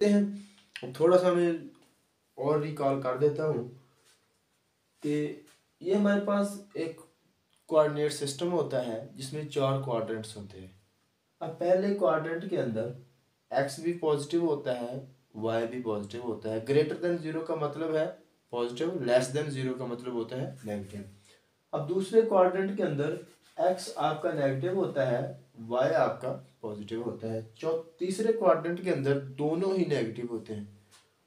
हैं। अब थोड़ा सा मैं और रिकॉल कर देता हूँ कि ये हमारे पास एक कोऑर्डिनेट सिस्टम होता है जिसमें 4 क्वाड्रेंट्स होते हैं। अब पहले क्वाड्रेंट के अंदर एक्स भी पॉजिटिव होता है, वाई भी पॉजिटिव होता है। ग्रेटर देन जीरो का मतलब है पॉजिटिव, लेस देन जीरो का मतलब होता है नेगेटिव। अब दूसरे क्वाड्रेंट के अंदर एक्स आपका नेगेटिव होता है, वाई आपका पॉजिटिव होता है। तीसरे क्वाड्रेंट के अंदर दोनों ही नेगेटिव होते हैं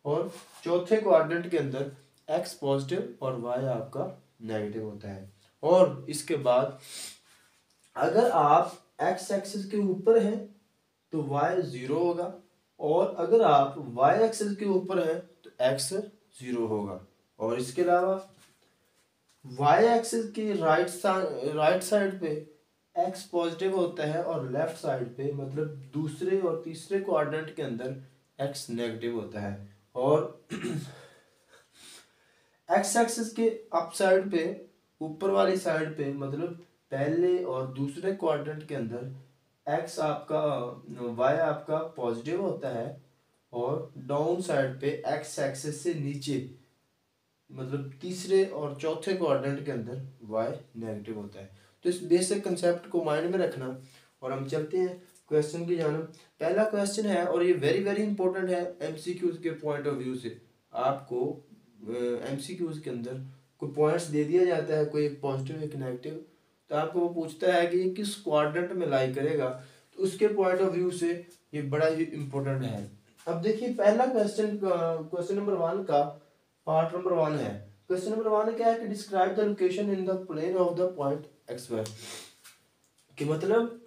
और चौथे क्वाड्रेंट के अंदर एक्स पॉजिटिव और वाई आपका नेगेटिव होता है। और इसके बाद अगर आप एक्स एक्सिस के ऊपर हैं तो वाई जीरो होगा और अगर आप वाई एक्सिस के ऊपर हैं तो एक्स जीरो होगा। और इसके अलावा वाई एक्सिस की राइट साइड पे एक्स पॉजिटिव होता है और लेफ्ट साइड पे मतलब दूसरे और तीसरे क्वाड्रेंट के अंदर एक्स नेगेटिव होता है। और एक्स एक्सिस के अप साइड पे ऊपर वाली साइड पे मतलब पहले और दूसरे क्वाड्रेंट के अंदर एक्स आपका वाई आपका पॉजिटिव होता है और डाउन साइड पे एक्स एक्सिस से नीचे मतलब तीसरे और चौथे क्वाड्रेंट के अंदर वाई नेगेटिव होता है। तो इस बेसिक कंसेप्ट को माइंड में रखना और हम चलते हैं क्वेश्चन की जानब। पहला क्वेश्चन है और ये वेरी वेरी इंपॉर्टेंट है एमसीक्यूज के पॉइंट ऑफ व्यू से। आपको एमसीक्यूज के अंदर कोई पॉइंट्स दे दिया जाता है, कोई एक पॉजिटिव एक नेगेटिव, तो आपको वो पूछता है कि ये किस क्वाड्रेंट में लाई करेगा, तो उसके पॉइंट ऑफ व्यू से ये बड़ा ही इंपॉर्टेंट है। अब देखिए पहला क्वेश्चन नंबर 1 का पार्ट नंबर 1 है। क्वेश्चन नंबर 1 क्या है कि describe the location in the plane of the point x y. कि मतलब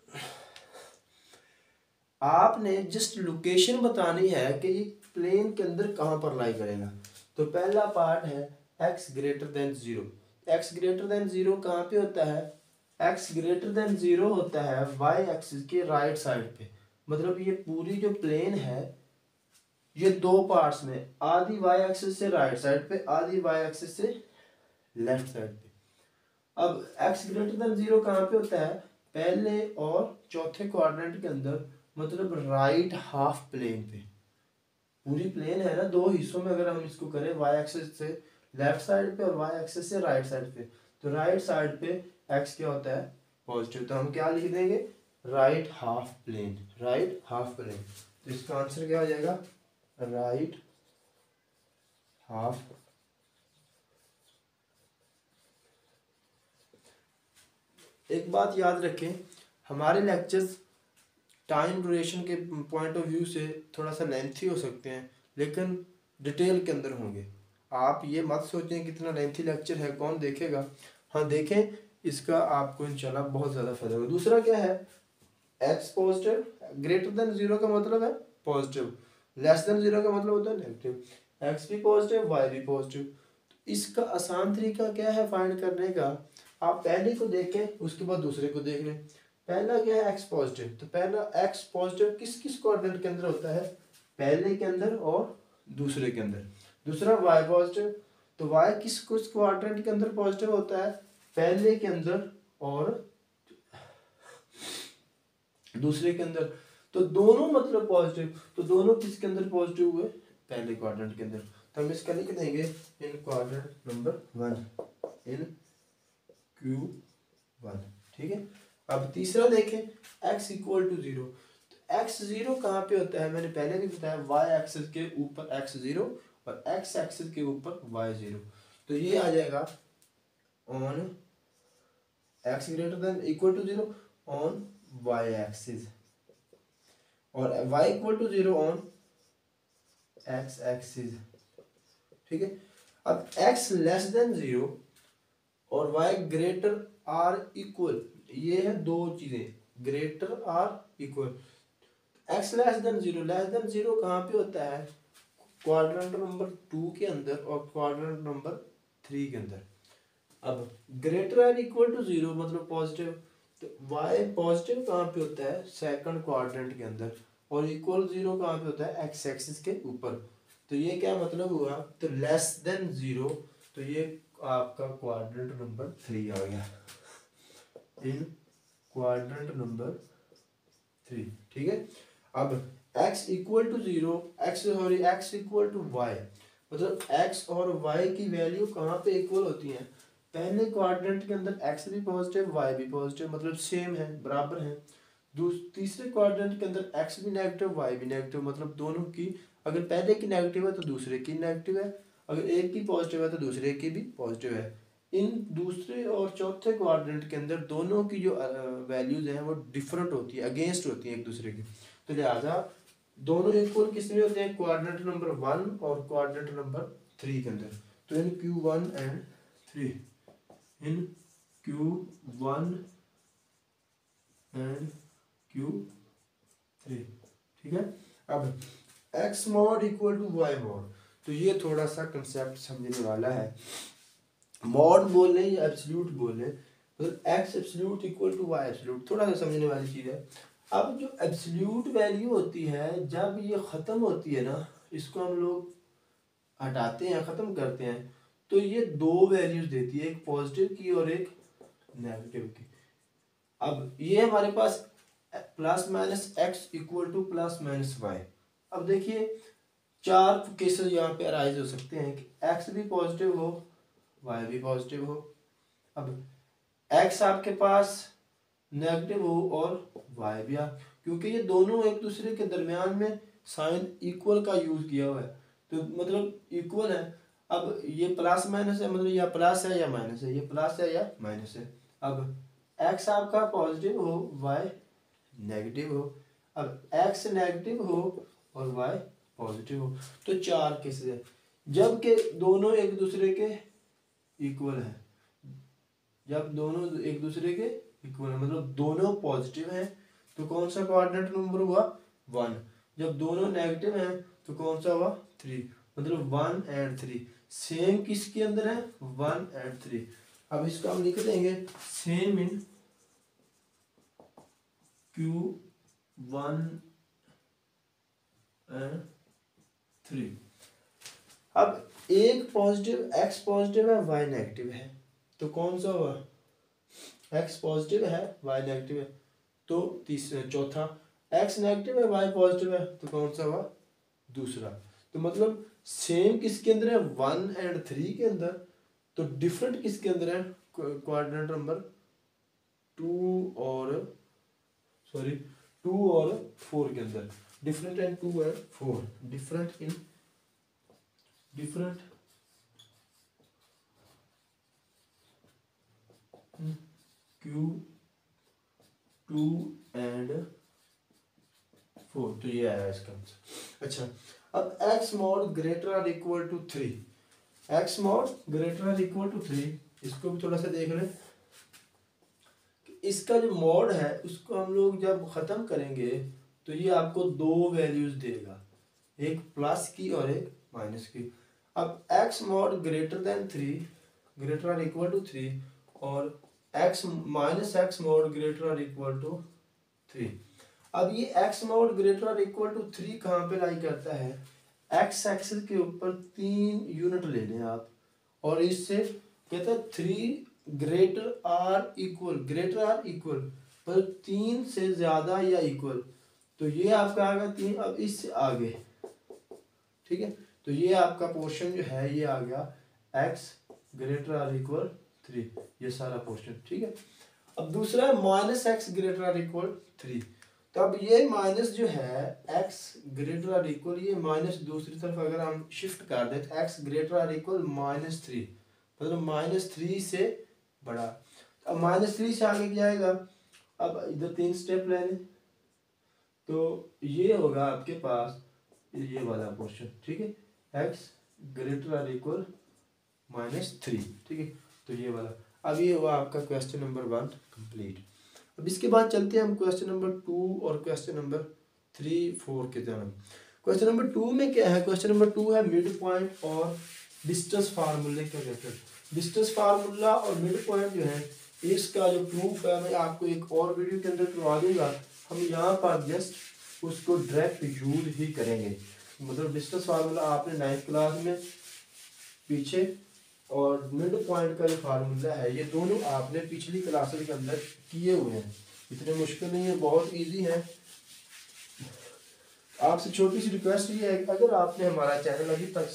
आपने जस्ट लोकेशन बतानी है कि ये प्लेन के अंदर कहाँ पर लाई करेगा। तो पहला पार्ट है x greater than zero. x greater then zero कहाँ पे होता है? x ग्रेटर देन जीरो होता है y एक्सिस के राइट साइड पे। मतलब ये पूरी जो प्लेन है ये दो पार्ट्स में, आधी y एक्सिस से राइट साइड पे, आधी y एक्सिस से लेफ्ट साइड पे। अब x ग्रेटर देन जीरो कहाँ पे होता है? पहले और चौथे क्वाड्रेंट के अंदर मतलब राइट हाफ प्लेन पे। पूरी प्लेन है ना, दो हिस्सों में अगर हम इसको करें y एक्सिस से लेफ्ट साइड पे और y एक्सिस से राइट साइड पे, तो राइट साइड पे x क्या होता है? पॉजिटिव। तो हम क्या लिख देंगे? Right half plane, right half plane. तो इसका आंसर क्या हो जाएगा? Right half. एक बात याद रखें, हमारे लेक्चर्स टाइम ड्यूरेशन के पॉइंट ऑफ व्यू से थोड़ा सा लेंथी हो सकते हैं लेकिन डिटेल के अंदर होंगे। आप ये मत सोचें कितना लेंथी लेक्चर है कौन देखेगा। हाँ देखें, इसका आपको इंशाल्लाह बहुत ज़्यादा फायदा होगा। दूसरा क्या है? X positive, greater than zero का मतलब है पॉजिटिव, लेस देन जीरो का मतलब होता है नेगेटिव। एक्स भी पॉजिटिव, वाई भी पॉजिटिव। इसका आसान तरीका क्या है फाइंड करने का? आप पहले को देखें उसके बाद दूसरे को देख लें। पहला क्या है? X positive. तो पहला एक्स पॉजिटिव किस किस क्वाड्रेंट के अंदर होता है? पहले के अंदर और दूसरे के अंदर। दूसरा वाई पॉजिटिव, तो वाई किस किस क्वाड्रेंट के अंदर पॉजिटिव होता है? पहले के अंदर और दूसरे के अंदर। तो दोनों मतलब पॉजिटिव, तो दोनों किसके अंदर पॉजिटिव हुए? पहले क्वाड्रेंट के अंदर। तो हम इसका लिख देंगे इन क्वाड्रेंट नंबर 1, इन Q1। ठीक है। अब तीसरा देखें, x इक्वल टू जीरो। तो x जीरो कहाँ पे होता है? मैंने पहले भी बताया y एक्सिस के ऊपर x जीरो और x एक्सिस के ऊपर y जीरो। तो ये आ जाएगा on x greater than equal to zero on y axis और y equal to zero on x axis. ठीक है। अब x लेस देन जीरो और y ग्रेटर आर इक्वल, ये है दो चीजें, greater or equal. x less than zero, less than zero कहाँ पे होता है? क्वाड्रेंट नंबर 2 के अंदर और क्वाड्रेंट नंबर 3 के अंदर। अब greater or equal to zero मतलब पॉजिटिव, तो y पॉजिटिव कहाँ पे होता है? सेकंड क्वाड्रेंट के अंदर। और इक्वल जीरो कहाँ पे होता है? x एक्सिस के ऊपर। तो ये क्या मतलब हुआ? तो लेस देन जीरो, तो ये आपका क्वाड्रेंट नंबर 3 आ गया, इन क्वाड्रेंट नंबर 3। ठीक है। अब x equal to 0, x equal to y, मतलब x और y की वैल्यू कहाँ पे इक्वल होती हैं? पहले क्वाड्रेंट के अंदर x भी पॉजिटिव y भी पॉजिटिव, मतलब सेम है, बराबर है। तीसरे क्वाड्रेंट के अंदर x भी नेगेटिव y भी नेगेटिव, मतलब दोनों की अगर पहले की नेगेटिव है तो दूसरे की नेगेटिव है, अगर एक की पॉजिटिव है तो दूसरे की भी पॉजिटिव है। इन दूसरे और चौथे क्वाड्रेंट के अंदर दोनों की जो वैल्यूज हैं वो डिफरेंट होती है, अगेंस्ट होती है एक दूसरे की। तो लिहाजा दोनों इक्वल किस में होते हैं? क्वाड्रेंट नंबर 1 और क्वाड्रेंट नंबर 3 के अंदर। तो इन Q1 and 3, in Q1 and Q3, ठीक है। अब x mod equal to y mod, तो ये थोड़ा सा कंसेप्ट समझने वाला है। मॉड बोल रहे या एब्सोल्यूट बोल रहे, मतलब x absolute equal to y absolute, थोड़ा सा समझने वाली चीज़ है। अब जो एब्सोल्यूट वैल्यू होती है, जब ये ख़त्म होती है ना, इसको हम लोग हटाते हैं, ख़त्म करते हैं, तो ये दो वैल्यूज देती है, एक पॉजिटिव की और एक नेगेटिव की। अब ये हमारे पास plus minus x equal to plus minus y. अब देखिए चार केसेस यहाँ पे अराइज हो सकते हैं कि एक्स भी पॉजिटिव हो, वाई भी पॉजिटिव हो। अब एक्स आपके पास नेगेटिव हो और वाई भी आप, क्योंकि ये दोनों एक दूसरे के दरमियान में साइन इक्वल का यूज किया हुआ है, तो मतलब इक्वल है। अब ये प्लस माइनस है, मतलब या प्लस है या माइनस है, ये प्लस है या माइनस है। अब एक्स आपका पॉजिटिव हो, वाई नेगेटिव हो। अब एक्स नेगेटिव हो और वाई पॉजिटिव हो, तो चार केसेस है जबकि दोनों एक दूसरे के इक्वल है। जब दोनों एक दूसरे के इक्वल है मतलब दोनों पॉजिटिव हैं, तो कौन सा क्वाड्रेंट नंबर हुआ? 1। जब दोनों नेगेटिव हैं तो कौन सा हुआ? 3, मतलब 1 एंड 3 सेम किसके अंदर है? 1 एंड 3। अब इसको हम लिख देंगे सेम इन Q1 एंड 3। अब एक पॉजिटिव x पॉजिटिव है, y नेगेटिव है, तो कौन सा हुआ? x पॉजिटिव है, y नेगेटिव है, तो तीसरा। चौथा x नेगेटिव है, y पॉजिटिव है, तो कौन सा हुआ? दूसरा। तो मतलब सेम किसके अंदर है? 1 एंड 3 के अंदर, तो डिफरेंट किसके अंदर है? क्वाड्रेंट नंबर 2 और 4 के अंदर। Different and 2 and 4, different in Q2 and 4, तो ये आया इसका आंसर। अच्छा, अब x mod greater or equal to 3, x mod greater or equal to 3, इसको भी थोड़ा सा देख लें। इसका जो मॉड है उसको हम लोग जब ख़त्म करेंगे तो ये आपको दो वैल्यूज देगा, एक प्लस की और एक माइनस की। अब x mod greater than 3 greater or equal to 3 और x minus x mod greater or equal to 3। अब ये x mod greater or equal to 3 कहाँ पे लाई करता है? x एक्सिस के ऊपर 3 यूनिट ले लें आप, और इससे कहता है 3 ग्रेटर आर इक्वल पर 3 से ज्यादा या इक्वल, तो ये आपका आ गया 3। अब इससे आगे, ठीक है, तो ये आपका पोर्शन जो है ये आ गया x ग्रेटर आर इक्वल 3, ये सारा पोर्शन, ठीक है। अब दूसरा है minus x greater or equal 3, तो अब ये माइनस जो है x ग्रेटर आर इक्वल, ये माइनस दूसरी तरफ अगर हम शिफ्ट कर दें तो x ग्रेटर आर इक्वल -3, मतलब -3 से बड़ा। अब -3 से आगे क्या आएगा? अब इधर 3 स्टेप ले लें, तो ये होगा आपके पास ये वाला पोर्शन, ठीक है, x ग्रेटर आर इक्वल -3, ठीक है, तो ये वाला। अब ये हुआ आपका क्वेश्चन नंबर 1 कंप्लीट। अब इसके बाद चलते हैं हम क्वेश्चन नंबर 2 और क्वेश्चन नंबर 3, 4 के जन्म। क्वेश्चन नंबर 2 में क्या है? क्वेश्चन नंबर 2 है मिड पॉइंट और डिस्टेंस फार्मूले के रिलेटेड। डिस्टेंस फार्मूला और मिड पॉइंट जो है इसका जो प्रूफ है मैं आपको एक और वीडियो के अंदर करवा दूंगा। हम यहाँ पर जस्ट उसको डायरेक्ट यूज ही करेंगे। मतलब डिस्टेंस फार्मूला आपने 9th क्लास में पीछे, और मिड पॉइंट का जो फार्मूला है ये दोनों आपने पिछली क्लासेस के अंदर किए हुए हैं, इतने मुश्किल नहीं है, बहुत इजी है। आपसे छोटी सी रिक्वेस्ट ये है, अगर आपने हमारा चैनल अभी तक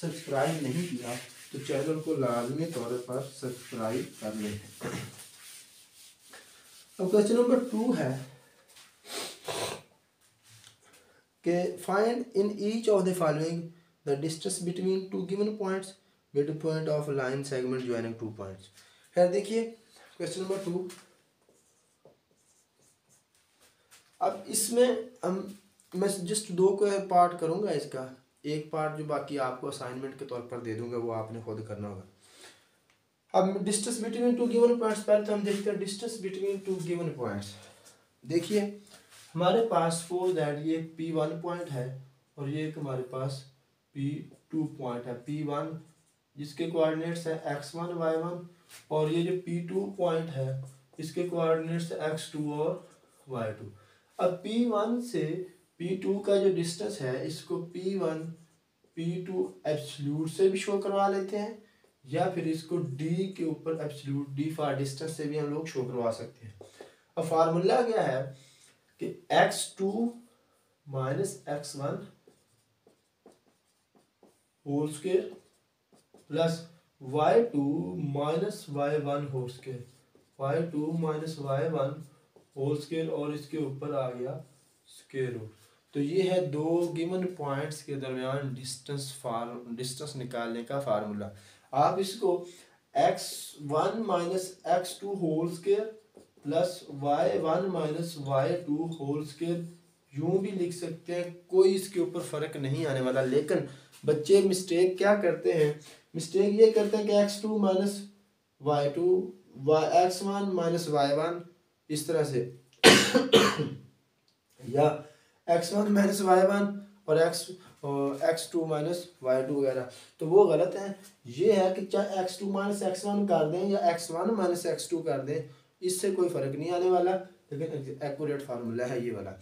सब्सक्राइब नहीं किया तो चैनल को लाजमी तौर पर सब्सक्राइब कर लें। अब क्वेश्चन नंबर 2 है कि find in each of the following the distance between two given points, mid point of line segment joining 2 points. खैर देखिए क्वेश्चन नंबर 2, अब इसमें मैं जस्ट 2 को पार्ट करूंगा इसका, एक पार्ट जो बाकी आपको असाइनमेंट के तौर पर दे दूंगा वो आपने खुद करना होगा। अब distance between two given points, पहले तो हम देखते हैं distance between two given points. देखिए हमारे पास सपोज दैट ये P1 पॉइंट है और ये एक हमारे पास P2 पॉइंट है। P1 जिसके कोऑर्डिनेट्स है x1 y1 और ये जो P2 पॉइंट है इसके कोऑर्डिनेट्स x2 और y2। अब P1 से P2 का जो डिस्टेंस है इसको P1 P2 एब्सोल्यूट से भी शो करवा लेते हैं या फिर इसको D के ऊपर एब्सोल्यूट D फॉर डिस्टेंस से भी हम लोग शो करवा सकते हैं। अब फार्मूला क्या है कि x2 minus x1 whole square plus y2 minus y1 whole square, y2 minus y1 whole square और इसके ऊपर आ गया स्क्वायर रूट। तो ये है 2 गिवन पॉइंट्स के दरमियान डिस्टेंस निकालने का फार्मूला। आप इसको x1 minus x2 whole square plus y1 minus y2 whole square यूं भी लिख सकते हैं, कोई इसके ऊपर फर्क नहीं आने वाला। लेकिन बच्चे मिस्टेक क्या करते हैं, मिस्टेक ये करते हैं कि x2 minus y2 x1 minus y1 इस तरह से या x1 माइनस y1 और x2 माइनस y2 वगैरह, तो वो गलत है। ये है कि चाहे x2 माइनस x1 कर दें या x1 माइनस x2 कर दें, इससे कोई फर्क नहीं आने वाला, लेकिन एक्यूरेट फार्मूला है ये वाला।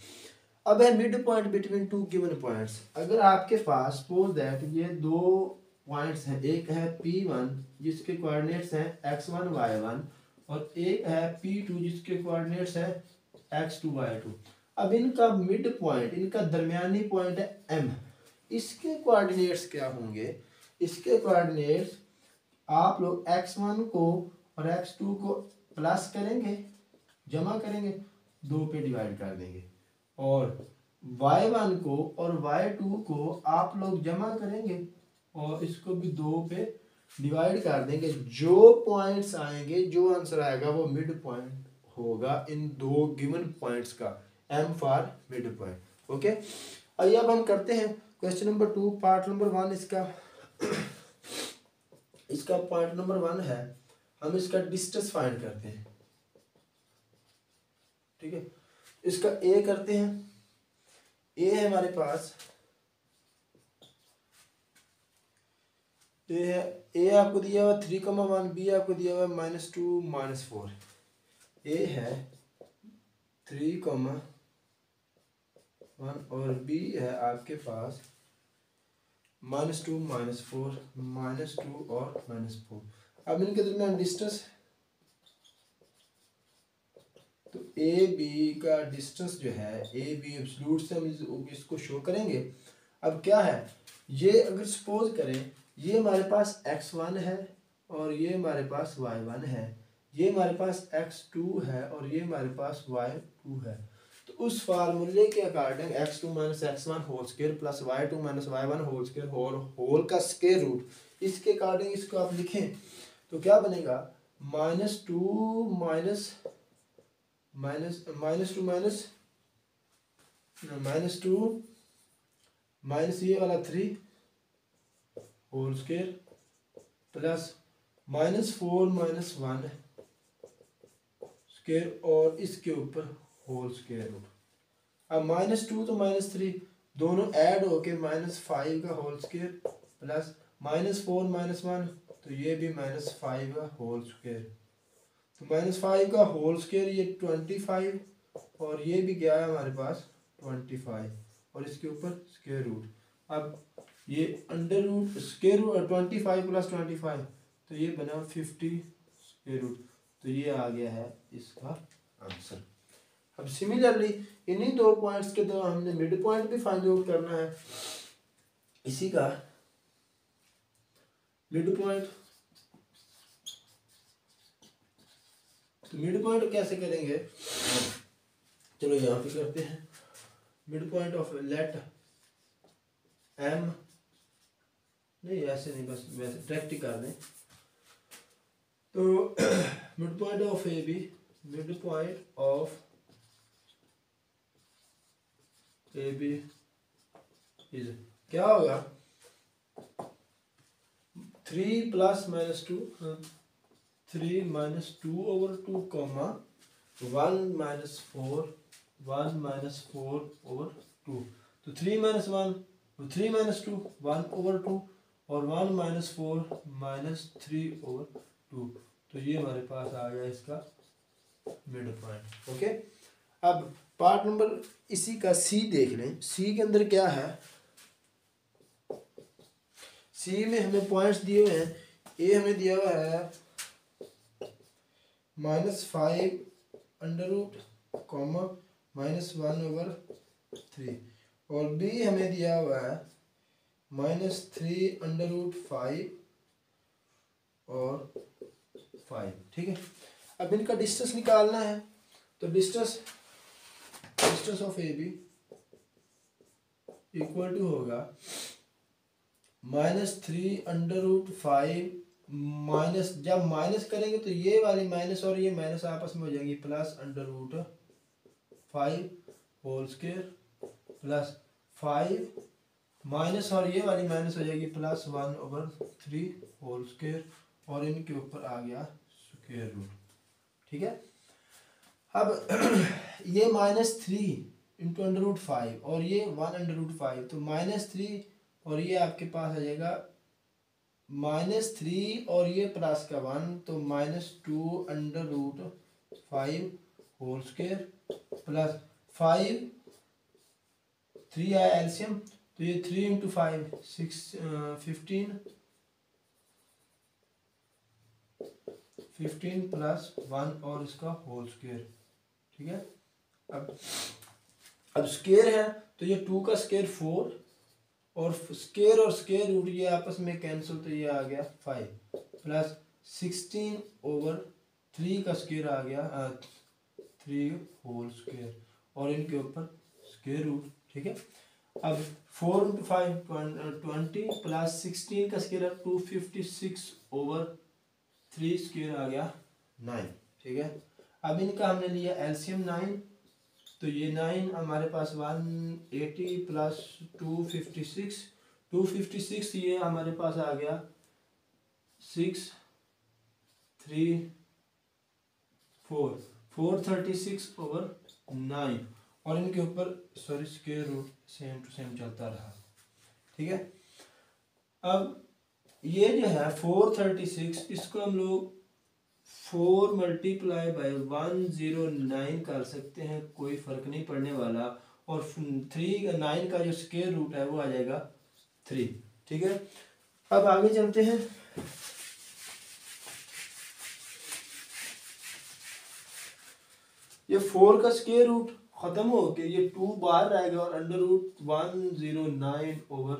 अब है mid point between two given points. अगर आपके पास सपोज दैट ये 2 पॉइंट्स हैं, एक है P1 जिसके कोऑर्डिनेट्स हैं x1 y1 और एक है P2 जिसके कोऑर्डिनेट्स हैं x2 y2। अब इनका मिड पॉइंट, इनका दरमियानी पॉइंट है M। इसके कोऑर्डिनेट्स क्या होंगे, इसके कोऑर्डिनेट्स आप लोग x1 को और x2 को प्लस करेंगे, जमा करेंगे, 2 पे डिवाइड कर देंगे और y1 को और y2 को आप लोग जमा करेंगे और इसको भी 2 पे डिवाइड कर देंगे। जो पॉइंट्स आएंगे, जो आंसर आएगा वो मिड पॉइंट होगा इन 2 गिवन पॉइंट्स का, M for mid point. Okay, आइए अब हम करते हैं क्वेश्चन नंबर 2 पार्ट नंबर 1। इसका पार्ट नंबर 1 है, हम इसका डिस्टेंस फाइंड करते हैं। ठीक है, इसका A करते हैं। A है हमारे पास, A आपको दिया हुआ 3,1, B आपको दिया हुआ -2 -4। A है 3,1 और B है आपके पास -2 -4 -2 और -4। अब इनके दरमियान डिस्टेंस, तो ए बी का डिस्टेंस जो है, ए बी एब्सोल्यूट से हम इसको शो करेंगे। अब क्या है, ये अगर सपोज करें ये हमारे पास x1 है और ये हमारे पास y1 है, ये हमारे पास x2 है और ये हमारे पास y2 है, तो उस फार्मूले के according x2 minus x1 whole square plus y2 minus y1 whole square whole का स्क्वायर रूट, इसके अकॉर्डिंग इसको आप लिखें तो क्या बनेगा, -2 माइनस माइनस ये वाला 3 whole square plus -4 minus 1 square और इसके ऊपर होल स्क्वायर रूट। अब -2 तो -3 दोनों ऐड होके -5 का होल स्क्वायर प्लस -4 माइनस 1, तो ये भी -5 का होल स्क्वायर, तो -5 का होल स्क्वायर ये 25 और ये भी गया है हमारे पास 25 और इसके ऊपर स्क्वायर रूट। अब ये under root square root 25 plus 25, तो ये बना 50 स्क्वायर रूट, तो ये आ गया है इसका आंसर। अब सिमिलरली इन्हीं दो पॉइंट्स के दौरान हमने मिड पॉइंट भी फाइंड आउट करना है। इसी का मिड पॉइंट, तो मिड पॉइंट कैसे करेंगे, चलो यहाँ पे करते हैं। Mid point of let M, नहीं ऐसे नहीं, बस वैसे डायरेक्ट ही कर दें। तो mid point of A B, mid point of A B is क्या होगा, 3 plus minus 2, 3 minus 2 over 2 comma 1 minus 4, 1 minus 4 over 2। तो 3 माइनस 1, 3 माइनस 2 1 ओवर 2, और 1 माइनस 4 माइनस 3 ओवर 2। तो ये हमारे पास आ गया इसका मिड पॉइंट। ओके, अब पार्ट नंबर इसी का सी देख लें। सी के अंदर क्या है, सी में हमें पॉइंट्स दिए हुए हैं। ए हमें दिया हुआ है -5 अंडर रूट कॉमा -1 ओवर 3, और बी हमें दिया हुआ है -3 अंडर रूट 5 और 5। ठीक है, अब इनका डिस्टेंस निकालना है। तो distance of A B equal to होगा -3 अंडर रूट 5 माइनस, जब माइनस करेंगे तो ये वाली माइनस और ये माइनस आपस में हो जाएंगी, plus under root 5 whole square plus 5 minus और ये वाली माइनस हो जाएगी प्लस 1 ओवर 3 होल स्क्वायर, और इनके ऊपर आ गया स्क्वायर रूट। ठीक है, अब ये -3 इंटू अंडर रूट 5 और ये 1 अंडर रूट 5, तो -3 और ये आपके पास आ जाएगा -3 और ये प्लस का 1, तो -2 under root 5 whole square plus 5, 3 आया एलसीएम, तो ये 3 इंटू 5 15 प्लस 1 और इसका होल स्क्वायर। ठीक है, अब स्क्वायर है तो ये 2 का स्क्वायर 4, और स्क्वायर और स्क्वायर रूट ये आपस में कैंसिल, तो ये आ गया 5 प्लस 16 ओवर 3 का स्क्वायर आ गया 3 होल स्क्वायर, और इनके ऊपर स्क्वायर रूट। ठीक है, अब 4 इंटू 5 20 प्लस 16 का स्क्वायर 256 ओवर 3 स्क्वायर आ गया 9। ठीक है, अब इनका हमने लिया एलसीएम 9, तो ये 9 हमारे पास 180 प्लस 256 ये हमारे पास आ गया 6 3 4 436 ओवर 9, और इनके ऊपर sorry square root same to same चलता रहा। ठीक है, अब ये जो है 436, इसको हम लोग 4 मल्टीप्लाई बाई 109 कर सकते हैं, कोई फर्क नहीं पड़ने वाला, और 9 का जो स्क्वायर रूट है वो आ जाएगा 3। ठीक है, अब आगे चलते हैं। ये 4 का स्क्वायर रूट खत्म हो के ये 2 बाहर रहेगा, और अंडर रूट 109 ओवर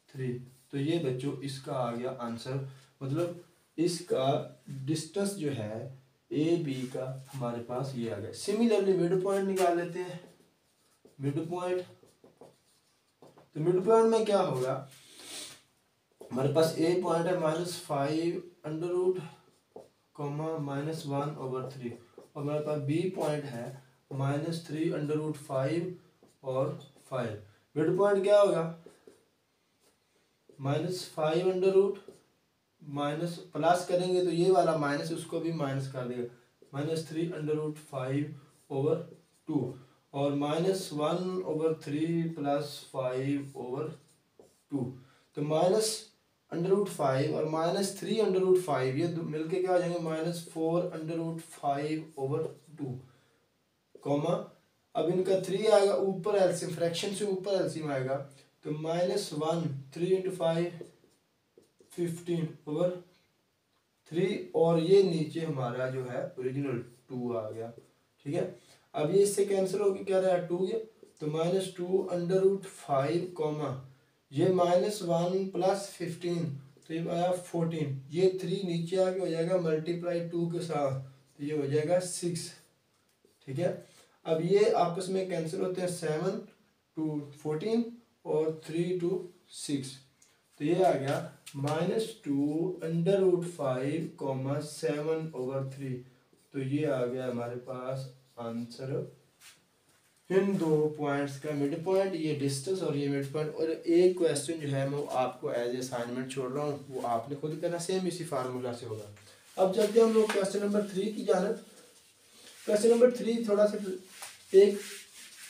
3, तो ये बच्चों इसका आ गया आंसर। मतलब इसका डिस्टेंस जो है ए बी का हमारे पास ये आ गया। सिमिलरली मिड पॉइंट निकाल लेते हैं। मिड पॉइंट, तो मिड पॉइंट में क्या होगा, हमारे पास ए पॉइंट है -5 अंडर रूट कॉमा -1 ओवर 3, और हमारे पास बी पॉइंट है -3 अंडर रूट 5 और 5। मिड पॉइंट क्या होगा, -5 अंडर रूट माइनस प्लस करेंगे तो ये वाला माइनस उसको भी माइनस कर देगा, -3 अंडर रूट 5 ओवर 2, और -1 ओवर 3 प्लस 5 ओवर 2, तो माइनस अंडर रूट 5 और -3 अंडर रूट 5 ये मिलके क्या हो जाएंगे, -4 अंडर रूट 5 ओवर 2 कॉमा, अब इनका 3 आएगा ऊपर एलसीएम, फ्रैक्शन से ऊपर एलसीएम आएगा, तो -1 3 इंटू 5 15 ओवर 3, और ये नीचे हमारा जो है ओरिजिनल 2 आ गया। ठीक है, अब ये इससे कैंसिल होकर क्या रहा, 2 गया, तो -2 अंडर रूट 5 कॉमा ये -1 प्लस 15, तो ये आया 14, ये 3 नीचे आके हो जाएगा मल्टीप्लाई 2 के साथ, तो ये हो जाएगा 6। ठीक है, अब ये आपस में कैंसिल होते हैं, 7 to 14 और 3 to 6, तो ये आ गया -2 अंडर रूट 5 कॉमा 7/3, तो ये आ गया हमारे पास आंसर। इन दो पॉइंट्स का मिड पॉइंट, ये डिस्टेंस और ये मिड पॉइंट। और एक क्वेश्चन जो है मैं आपको एज ए असाइनमेंट छोड़ रहा हूँ, वो आपने खुद करना, सेम इसी फार्मूला से होगा। अब चलते हैं हम लोग क्वेश्चन नंबर 3 की जानब। क्वेश्चन नंबर 3 थोड़ा सा एक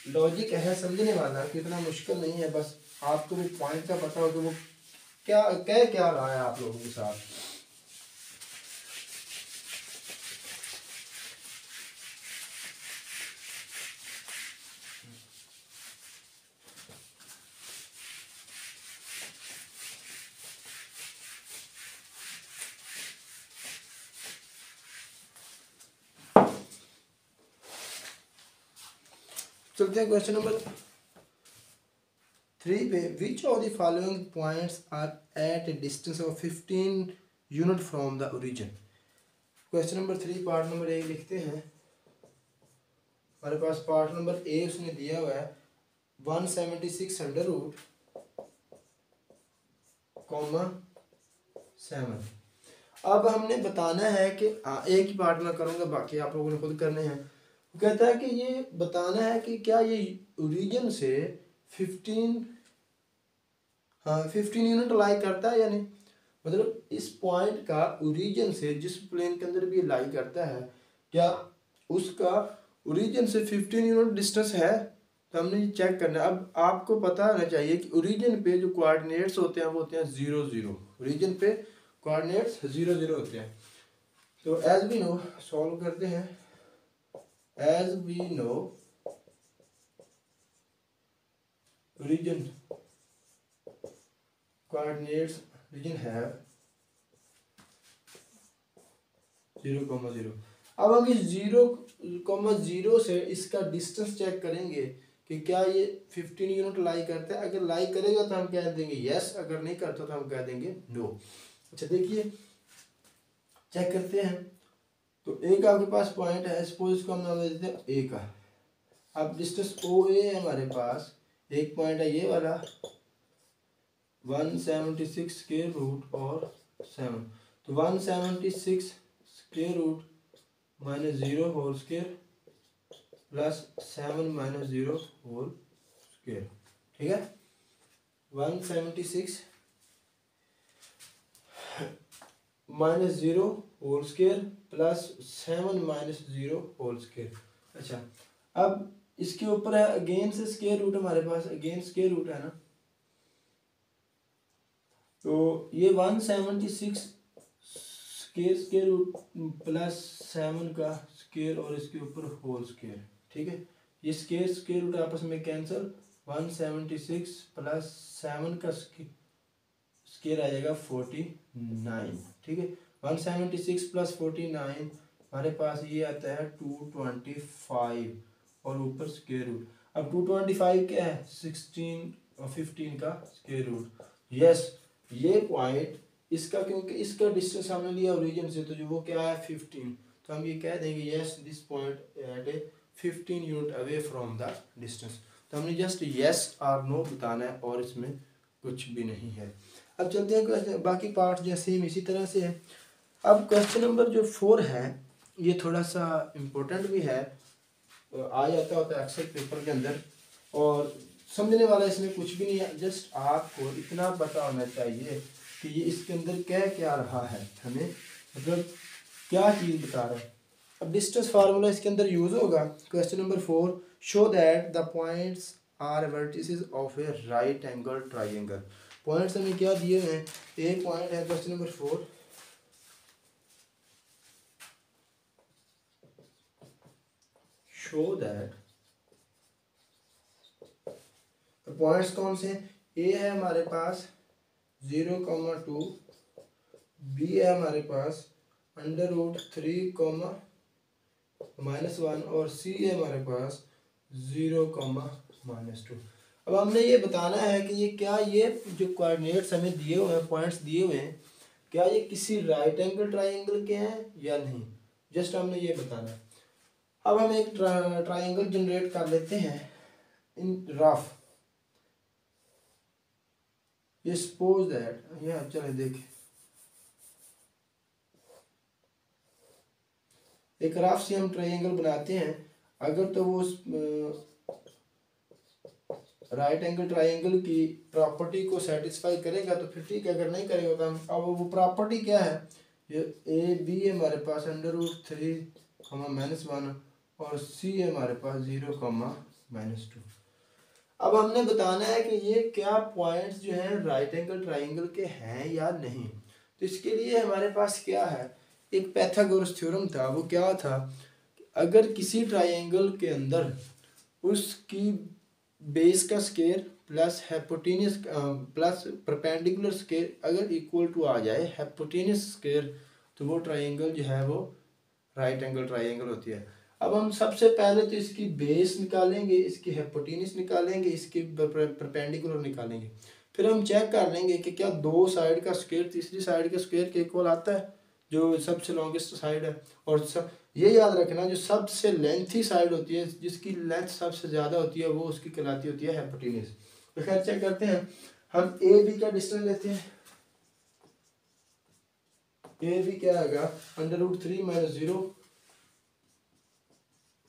लॉजिक है, समझने वाला कि इतना मुश्किल नहीं है, बस आपको वो पॉइंट का पता हो कि वो क्या कह क्या रहा है आप लोगों के साथ। चलते हैं क्वेश्चन नंबर 3 पे। Which of the following points are at a distance of 15 unit from the origin. Question number 3 part number 1 लिखते हैं। हमारे पास पार्ट नंबर ए उसने दिया हुआ है 176 अंडर रूट कॉमा 7। अब हमने बताना है कि एक ही पार्ट में करूँगा, बाकी आप लोगों ने खुद करने हैं। वो कहता है कि ये बताना है कि क्या ये ओरिजिन से 15 यूनिट लाई करता है या नहीं। मतलब इस पॉइंट का ओरिजिन से, जिस प्लेन के अंदर भी लाई करता है, क्या उसका ओरिजिन से 15 यूनिट डिस्टेंस है, तो हमने ये चेक करना है। अब आपको पता होना चाहिए कि ओरिजिन पे जो कोऑर्डिनेट्स होते हैं वो होते हैं 0 0। ओरिजिन पे कोऑर्डिनेट्स 0 0 होते हैं। तो एज वी नो, सॉल्व करते हैं। As we know origin coordinates origin है 0, 0। अब हम इस 0, 0 से इसका डिस्टेंस चेक करेंगे कि क्या ये 15 यूनिट लाई करता है। अगर लाई करेगा तो हम कह देंगे यस, अगर नहीं करता तो हम कह देंगे नो। अच्छा देखिए, चेक करते हैं। तो एक आपके पास पॉइंट है, सपोज इसको हम नाम दे देते हैं ए का। अब डिस्टेंस ओ ए है हमारे पास, एक पॉइंट है ये वाला 176 स्क्वायर रूट और 7, तो 176 square root -0 whole square plus 7 -0 whole square. ठीक है, 176 -0 whole square plus 7 -0 whole square. अच्छा, अब इसके ऊपर है अगेंस्ट स्क्वायर रूट, हमारे पास अगेंस्ट स्क्वायर रूट है ना, तो ये 176 स्क्वायर रूट प्लस 7 का स्क्वायर और इसके ऊपर होल स्क्वायर। ठीक है, ये स्क्वायर रूट आपस में कैंसिल, 176 प्लस 7 का स्क्वायर आ जाएगा 49। ठीक है, 176 प्लस 49 हमारे पास ये आता है 225 और ऊपर स्क्वायर रूट। अब 225 क्या है, 16 और 15 का स्क्वायर रूट। यस, ये पॉइंट इसका, क्योंकि इसका डिस्टेंस हमने लिया ओरिजिन से, तो जो वो क्या है 15, तो हम ये कह देंगे yes this point at a 15 unit away from the distance. तो हमने जस्ट यस और नो बताना है और इसमें कुछ भी नहीं है। अब चलते हैं क्वेश्चन, बाकी पार्ट जैसे ही इसी तरह से है। अब क्वेश्चन नंबर जो 4 है, ये थोड़ा सा इम्पोर्टेंट भी है, आ जाता होता है अक्सर पेपर के अंदर, और समझने वाला इसमें कुछ भी नहीं है। जस्ट आपको इतना पता होना चाहिए कि ये इसके अंदर कह क्या रहा है, हमें मतलब क्या चीज़ बता रहा है। अब डिस्टेंस फार्मूला इसके अंदर यूज होगा। Question number 4, show that the points are vertices of a right angle triangle. Points हमें क्या दिए हैं, एक पॉइंट है question number 4, show that, points कौन से हैं, ए है हमारे पास 0,2, बी है हमारे पास √3, -1 और c है हमारे पास 0, -2। अब हमने ये बताना है कि ये क्या, ये जो कोऑर्डिनेट्स हमें दिए हुए हैं, पॉइंट्स दिए हुए हैं, क्या ये किसी राइट एंगल ट्राइंगल के हैं या नहीं, जस्ट हमने ये बताना है। अब हम एक ट्राइंगल जनरेट कर लेते हैं इन रफ। ये सपोज दैट, यहाँ चले देखें, एक रफ से हम ट्राइंगल बनाते हैं। अगर तो वो राइट एंगल ट्राइंगल की प्रॉपर्टी को सेटिस्फाई करेगा तो फिर ठीक है, अगर नहीं करेगा तो हम, अब वो प्रॉपर्टी क्या है, ये ए बी है हमारे पास √3, -1 और सी है हमारे पास 0, -2। अब हमने बताना है कि ये क्या पॉइंट्स जो हैं राइट एंगल ट्राइंगल के हैं या नहीं। तो इसके लिए हमारे पास क्या है, एक पाइथागोरस थ्योरम था। वो क्या था, अगर किसी ट्राइंगल के अंदर उसकी बेस का square plus hypotenuse plus perpendicular square अगर इक्वल टू आ जाए हाइपोटेन्यूस स्केयर, तो वो ट्राइंगल जो है वो राइट एंगल ट्राइंगल होती है। अब हम सबसे पहले तो इसकी बेस निकालेंगे, इसकी हाइपोटेन्यूस निकालेंगे, इसकी परपेंडिकुलर निकालेंगे। फिर हम चेक कर लेंगे कि क्या दो साइड का स्क्वायर तीसरी साइड के स्क्वायर के इक्वल आता है, जो सबसे लॉन्गेस्ट साइड है। और ये याद रखना, जो सबसे लेंथी साइड होती है, जिसकी लेंथ सबसे ज़्यादा होती है, वो उसकी कहलाती होती है हाइपोटेन्यूस। तो खैर चेक करते हैं, हम ए बी का डिस्टेंस लेते हैं। ए बी क्या आएगा, √3 - 0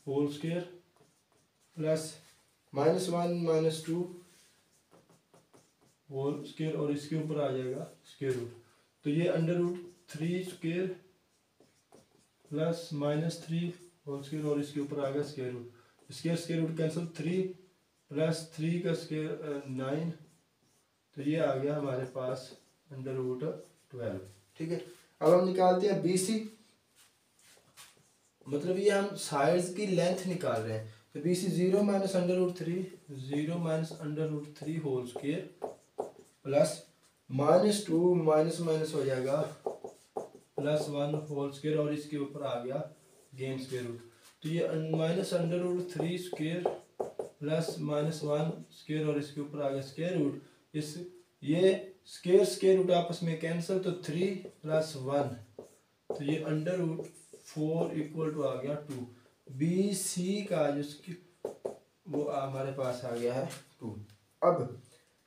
whole square plus -1 - 2 whole square और इसके ऊपर आ जाएगा स्क्वायर रूट। तो ये √3 स्क्वायर प्लस -3 होल स्क्वायर और इसके ऊपर आ गया square root. Square root cancel, 3 + 3 का स्क्वायर 9। तो ये आ गया हमारे पास √12। ठीक है, अब हम निकालते हैं बी सी, मतलब ये हम साइड्स की लेंथ निकाल रहे हैं। तो B C 0 - √3, 0 - √3 whole square plus -2 minus हो जाएगा +1 होल स्क्वायर और इसके ऊपर आ गया गेन स्क्वायर रूट। तो ये -√3 स्क्वायर प्लस -1 स्क्वायर और इसके ऊपर आ गया स्क्वायर रूट। इस ये स्क्वायर रूट आपस में कैंसिल, तो 3 + 1, तो ये √4 इक्वल टू आ गया 2। बी सी का जो वो हमारे पास आ गया है 2। अब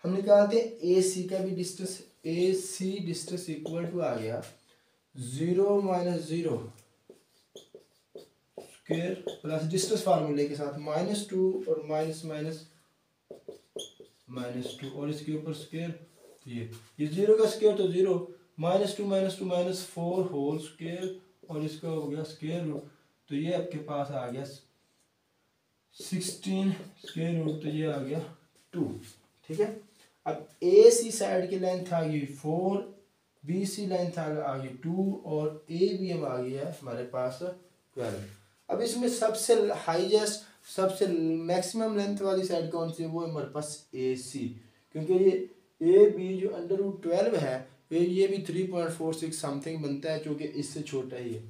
हम निकालते हैं ए सी का भी distance. A C distance equal to आ गया 0 - 0 स्क्वायर प्लस डिस्टेंस फार्मूले के साथ -2 और -2 और इसके ऊपर स्क्वायर। ये 0 का स्क्वायर तो 0, -2 - 4 होल स्क्वायर और इसका हो गया स्क्वायर रूट। तो ये आपके पास आ गया 16 स्क्वायर रूट, तो ये आ गया 2। ठीक है, अब ए सी साइड की लेंथ आ गई 4, बी सी लेंथ आ गई 2 और ए बी एम आ गया हमारे पास 12। अब इसमें सबसे हाईएस्ट सबसे मैक्सिमम लेंथ वाली साइड कौन सी है, वो हमारे पास ए सी, क्योंकि ये ए बी जो √12 है ये भी 3.46 समथिंग बनता है, जो कि इससे छोटा ही है।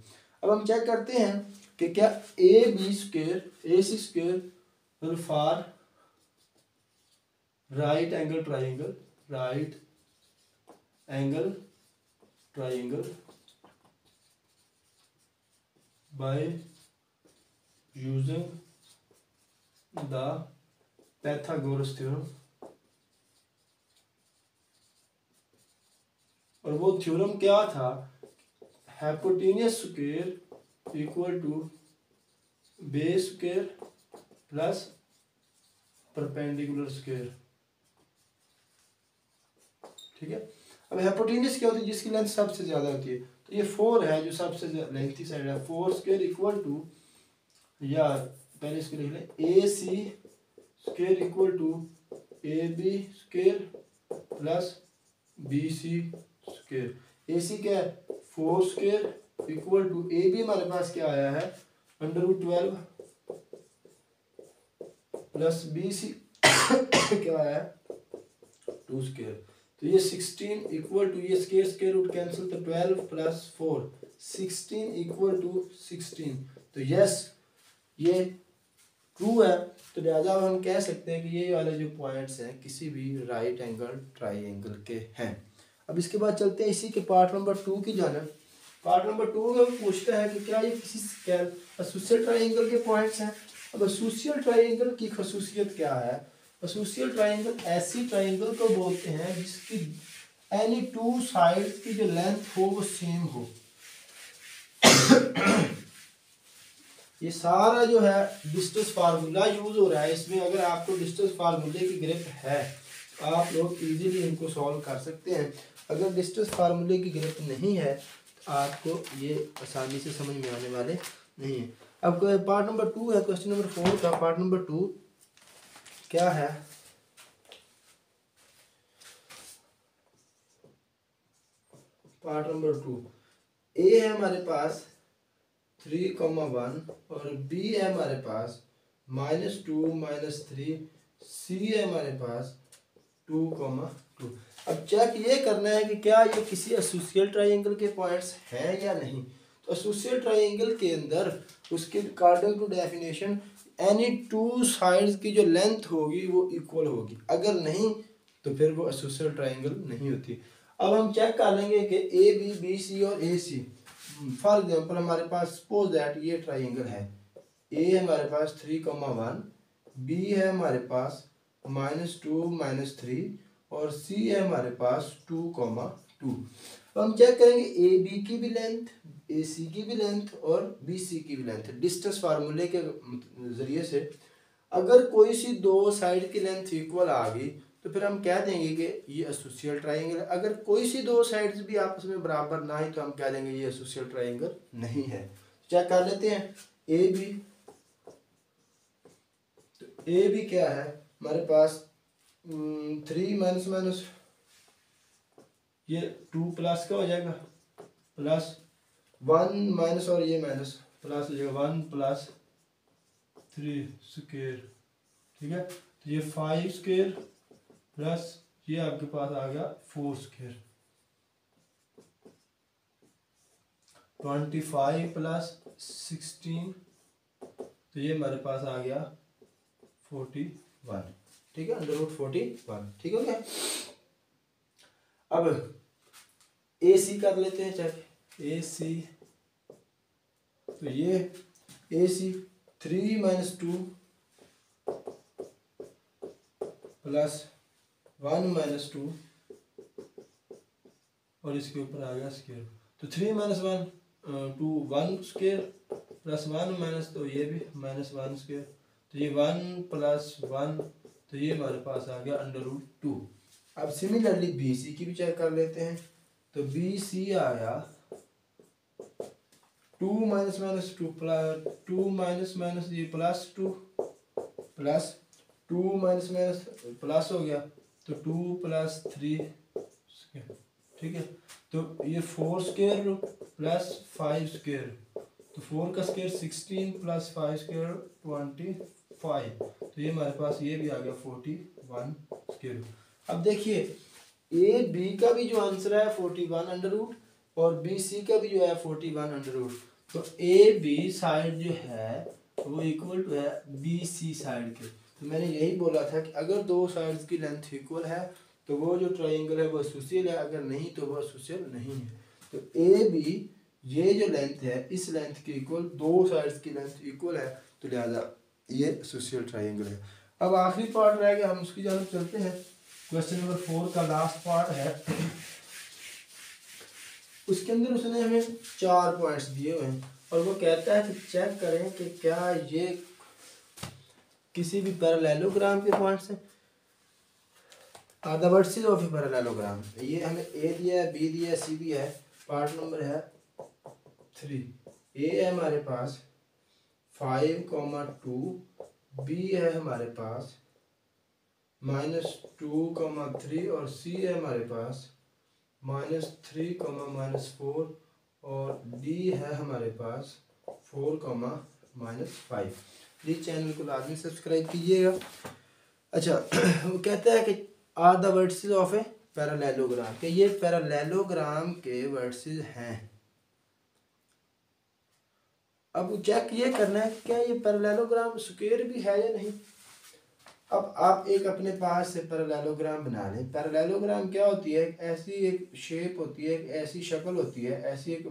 अब हम चेक करते हैं कि क्या A B square A C square for right angle triangle by using the Pythagoras theorem. और वो थ्योरम क्या था, hypotenuse square equal to base square plus perpendicular square. ठीक है, अब हाइपोटेन्यूस क्या होती है, जिसकी लेंथ सबसे ज्यादा होती है। तो ये 4 है जो सबसे लेंथी साइड है, 4 स्क्वायर इक्वल टू, या पहले इसको लिख लें, A C square equal to A B square plus B C square. A C क्या है 4 square equal to, A B हमारे पास क्या आया है √12 प्लस बी सी क्या आया है 2 स्क्वायर। तो ये 16 इक्वल टू, ये स्क्वायर रूट कैंसिल, तो 12 + 4 16 इक्वल टू 16, तो यस ये ट्रू है। तो लिहाजा हम कह सकते हैं कि ये वाले जो पॉइंट्स हैं किसी भी राइट एंगल ट्राइंगल के हैं। अब इसके बाद चलते हैं इसी के पार्ट नंबर 2 की जानिब। पार्ट नंबर 2 में पूछता है कि क्या ये किसी एसोसियल ट्राइंगल के पॉइंट्स हैं। अब एसोसियल ट्राइंगल की खसूसियत क्या है? एसोसियल ट्राइंगल ऐसी ट्राइंगल को बोलते हैं जिसकी एनी टू साइड्स की जो लेंथ हो वो सेम हो। ये सारा जो है डिस्टेंस फार्मूला यूज हो रहा है इसमें। अगर आपको डिस्टेंस फार्मूले की ग्रिप है आप लोग इजीली इनको सॉल्व कर सकते हैं। अगर डिस्टेंस फार्मूले की ग्रिप नहीं है तो आपको ये आसानी से समझ में आने वाले नहीं है। अब पार्ट नंबर 2 है, क्वेश्चन नंबर 4 का पार्ट नंबर 2 क्या है? पार्ट नंबर 2 ए है हमारे पास 3,1 और बी है हमारे पास -2 -3, सी है हमारे पास 2,2। अब चेक ये करना है कि क्या ये किसी एसोसियल ट्राइंगल के पॉइंट्स हैं या नहीं। तो एसोसियल ट्राइंगल के अंदर उसके according to definition any two sides की जो लेंथ होगी वो इक्वल होगी। अगर नहीं तो फिर वो एसोसियल ट्राइंगल नहीं होती। अब हम चेक कर लेंगे कि ए बी, बी सी और ए सी। फॉर एग्जाम्पल हमारे पास सपोज दैट ये ट्राइंगल है। ए है हमारे पास 3,1, बी है हमारे पास -2 -3 और सी है हमारे पास 2,2। हम चेक करेंगे ए बी की भी लेंथ, ए सी की भी लेंथ और बी सी की भी लेंथ डिस्टेंस फार्मूले के जरिए से। अगर कोई सी दो साइड की लेंथ इक्वल आ गई तो फिर हम कह देंगे कि ये एसोसियल ट्राइंगल है। अगर कोई सी दो साइड्स भी आपस में बराबर ना ही तो हम कह देंगे ये एसोसियल ट्राइंगल नहीं है। चेक कर लेते हैं ए बी। तो ए बी क्या है हमारे पास 3 माइनस ये 2 प्लस का हो जाएगा प्लस 1 माइनस और ये माइनस प्लस हो जाएगा 1 + 3 स्क्वायर। ठीक है, तो ये 5 स्क्वायर प्लस ये आपके पास आ गया 4 स्क्वायर। 25 + 16 तो ये हमारे पास आ गया 41। ठीक है, √41। ठीक हो गया। अब ए सी कर लेते हैं चेक। ए सी तो ये ए सी 3 - 2 + 1 - 2 और इसके ऊपर आ गया स्क्वायर। तो 3 - 1 2 1 स्क्वायर प्लस 1 माइनस तो ये भी -1 स्क्वायर। तो ये 1 + 1 तो ये हमारे पास आ गया √2। अब सिमिलरली बी सी की भी चेक कर लेते हैं। तो बी सी आया 2 - -2 प्लस 2 - ये +2 प्लस 2 - प्लस हो गया तो 2 + 3 स्क्वायर। ठीक है, तो ये 4 स्क्वायर प्लस 5 स्क्वायर तो 4 का स्क्वायर 16 + 5 स्क्वायर 25। तो ये हमारे पास ये भी आ गया 41 स्क्वायर। अब देखिए ए बी का भी जो आंसर है 41 और बी सी का भी जो है 41 तो ए बी साइड जो है वो इक्वल टू है बी सी साइड के। तो मैंने यही बोला था कि अगर दो साइड्स की लेंथ इक्वल है तो वो जो ट्राइंगल है वो एसोसियल है, अगर नहीं तो वो एसोसियल नहीं है। तो ए बी ये जो लेंथ है इस लेंथ के इक्वल, दो साइड्स की लेंथ इक्वल है तो लिहाजा ये एसोसियल ट्राइंगल है। अब आखिरी पार्ट रह गया, हम उसकी जानब चलते हैं। क्वेश्चन नंबर 4 का लास्ट पार्ट है। उसके अंदर उसने हमें 4 पॉइंट्स दिए हुए हैं और वो कहता है कि चेक करें कि क्या ये किसी भी पैरेललोग्राम के पॉइंट्स हैं। The vertices of a parallelogram. ये हमें ए दिया है, बी दिया है, सी दिया है। पार्ट नंबर है 3। ए है हमारे पास 5,2, बी है हमारे पास -2,3 और सी है हमारे पास -3, -4 और डी है हमारे पास 4, -5। प्लीज चैनल को लाजमी सब्सक्राइब कीजिएगा। अच्छा वो कहता है कि are the vertices of a parallelogram, कि ये पैरेललोग्राम के वर्टिसेस हैं। अब चेक ये करना है क्या ये पैरेललोग्राम स्क्वायर भी है या नहीं। अब आप एक अपने पास से पैरेललोग्राम बना लें। पैरेललोग्राम क्या होती है, ऐसी एक शेप होती है, एक ऐसी शक्ल होती है, ऐसी एक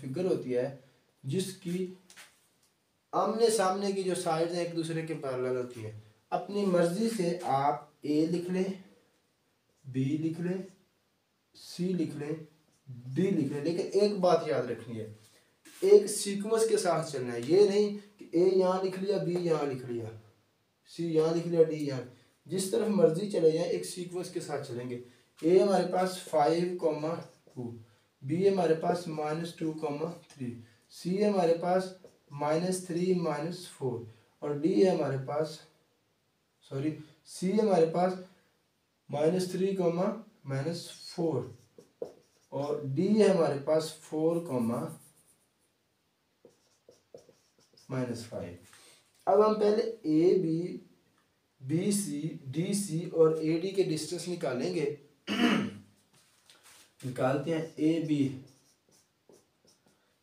फिगर होती है जिसकी आमने सामने की जो साइड्स हैं एक दूसरे के पैरेलल होती है। अपनी मर्जी से आप ए लिख लें, बी लिख लें, सी लिख लें, डी लिख लें, लेकिन एक बात याद रखनी है, एक सीक्वेंस के साथ चलना है। ये नहीं कि ए यहाँ लिख लिया, बी यहाँ लिख लिया, सी यहाँ लिख लिया, डी यहाँ, जिस तरफ मर्जी चले जाएं एक सीक्वेंस के साथ चलेंगे। ए हमारे पास 5,2, बी हमारे पास -2,3, सी हमारे पास -3 -4 और डी है हमारे पास सी हमारे पास -3, -4 और डी है हमारे पास 4, -5। अब हम पहले A B C D C और ए डी के डिस्टेंस निकालेंगे। निकालते हैं A B,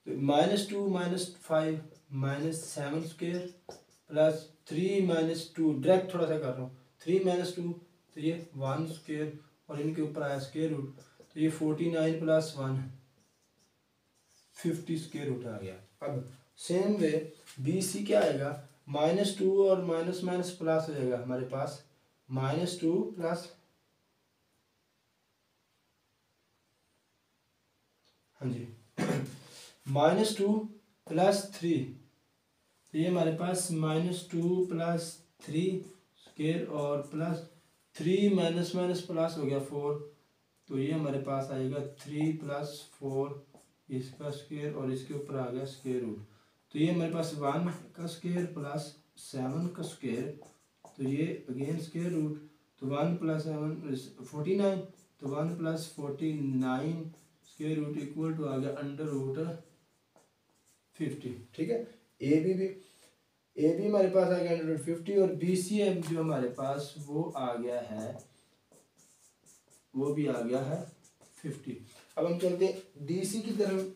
-2 -5 -7 square plus 3 -2, direct थोड़ा सा कर रहा हूँ, 3 -2 तो ये 1 स्क्वायर और इनके ऊपर आया स्क्वायर रूट, तो ये 49 + 1 50 स्क्वायर रूट आ गया। अब सेम वे बी सी क्या आएगा, -2 और माइनस माइनस प्लस हो जाएगा हमारे पास, -2 प्लस हाँ जी -2 + 3, तो ये हमारे पास -2 + 3 स्क्वायर और प्लस 3 माइनस माइनस प्लस हो गया 4, तो ये हमारे पास आएगा 3 + 4 इसका स्क्वायर और इसके ऊपर आ गया स्क्वायर रूट, तो ये हमारे पास 1 का स्क्वायर प्लस 7 का स्क्वायर, तो ये अगेन स्क्वायर रूट, तो 1 + 7 49, तो 1 + 49 स्क्वायर रूट इक्वल टू आ गया √50। ठीक है, ए बी हमारे पास आ गया √50 और बी सी जो हमारे पास वो आ गया है, वो भी आ गया है 50। अब हम चलते हैं डी सी की तरफ,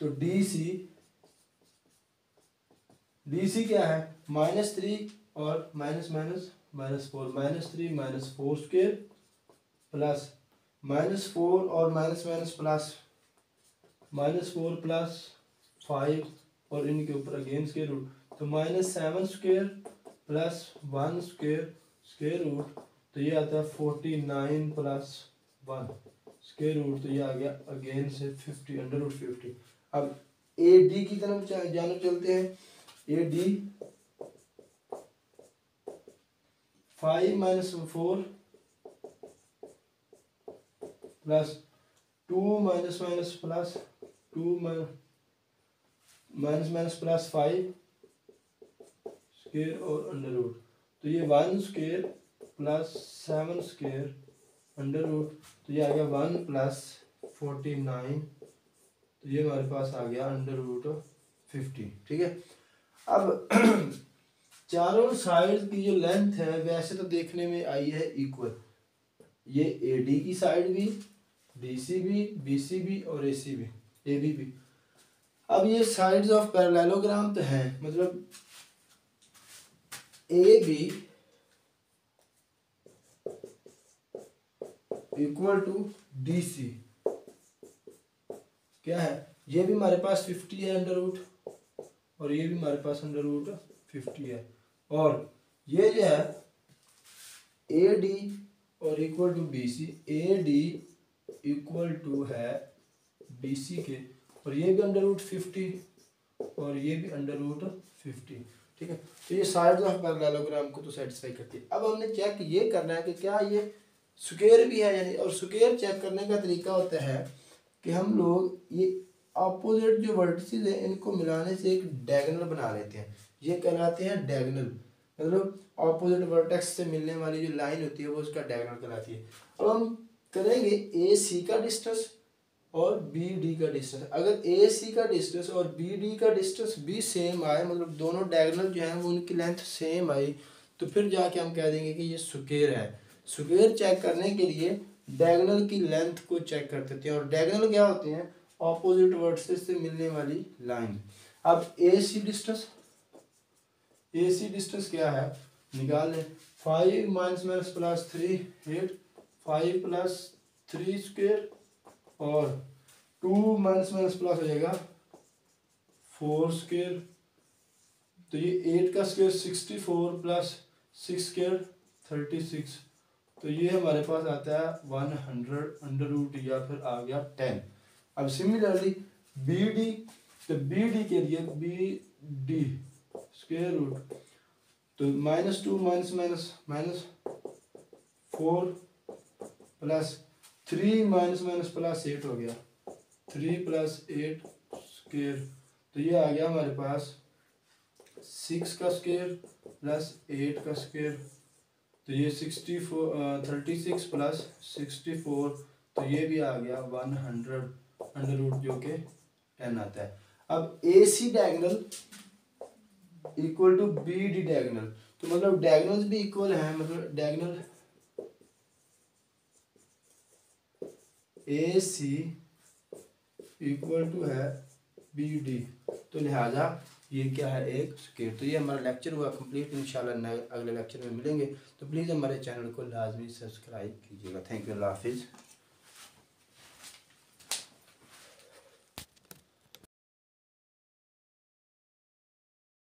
तो डी सी क्या है, -3 और माइनस माइनस -4, -3 -4 स्क्वायर प्लस -4 और माइनस माइनस प्लस -4 + 5 और इनके ऊपर अगेन स्क्वायर रूट, तो -7 square plus 1 square square root, तो ये आता है 49 + 1 स्क्वायर रूट, तो ये आ गया अगेन से 50 √50। अब ए डी की तरफ जानब चलते हैं। A D 5 - 4 plus 2 minus minus plus 2 minus minus plus 5 square और अंडर रूट, तो ये 1 square plus 7 square under root, तो ये आ गया 1 + 49, तो ये हमारे पास आ गया √50। ठीक है, अब चारों साइड की जो लेंथ है वैसे तो देखने में आई है इक्वल, ये ए डी की साइड भी, डी सी भी, बी सी भी और ए सी भी, ए बी भी। अब ये साइड्स ऑफ पैरेललोग्राम तो हैं, मतलब A B equal to D C क्या है, ये भी हमारे पास 50 है √, और ये भी हमारे पास √50 है, और ये जो है ए डी और equal to B C, A D equal to है बी सी के, और ये भी √50 और ये भी √50। ठीक है, तो ये साइड्स ऑफ पैरेललोग्राम को तो सेटिस्फाई करती है। अब हमने चेक ये करना है कि क्या ये स्क्वायर भी है या नहीं, और स्क्वायर चेक करने का तरीका होता है कि हम लोग ये अपोजिट जो वर्टिसेस हैं इनको मिलाने से एक डायगोनल बना लेते हैं, ये कहलाते हैं डायगोनल, मतलब अपोजिट वर्टेक्स से मिलने वाली जो लाइन होती है वो उसका डायगोनल कहलाती है। अब हम करेंगे ए सी का डिस्टेंस और बी डी का डिस्टेंस। अगर ए सी का डिस्टेंस और बी डी का डिस्टेंस भी सेम आए, मतलब दोनों डायगोनल जो हैं वो उनकी लेंथ सेम आई, तो फिर जाके हम कह देंगे कि ये स्क्वायर है। स्क्वायर चेक करने के लिए डायगोनल की लेंथ को चेक करते थे, और डायगोनल क्या होते हैं, ऑपोजिट वर्टिसेस से मिलने वाली लाइन। अब AC डिस्टेंस क्या है निकाल लें। 5 minus minus plus 3 8, 5 plus 3 square और 2 माइनस माइनस प्लस हो जाएगा 4 स्क्वेयर। तो ये 8 का स्क्वेयर 64 प्लस 6 स्क्वेयर 36। तो ये हमारे पास आता है 100 अंडर रूट या फिर आ गया 10। अब सिमिलरली BD, तो BD के लिए BD स्क्वेयर रूट, तो -2 minus minus -4 plus 3 minus minus plus 8 हो गया 3 प्लस 8 स्क्वेयर। तो ये आ गया हमारे पास 6 का स्क्वेयर प्लस 8 का स्क्वेयर। तो ये 36 प्लस 64, तो ये भी आ गया 100 अंडर रूट जो कि 10 आता है। अब AC diagonal equal to BD diagonal, तो मतलब डायगोनल्स भी इक्वल हैं, मतलब डायगोनल AC इक्वल टू है BD, तो लिहाजा ये क्या है एक स्क्वायर। तो ये हमारा लेक्चर हुआ कंप्लीट। इंशाल्लाह अगले लेक्चर में मिलेंगे। तो प्लीज़ हमारे चैनल को लाजमी सब्सक्राइब कीजिएगा। थैंक यू, अल्लाह हाफिज़।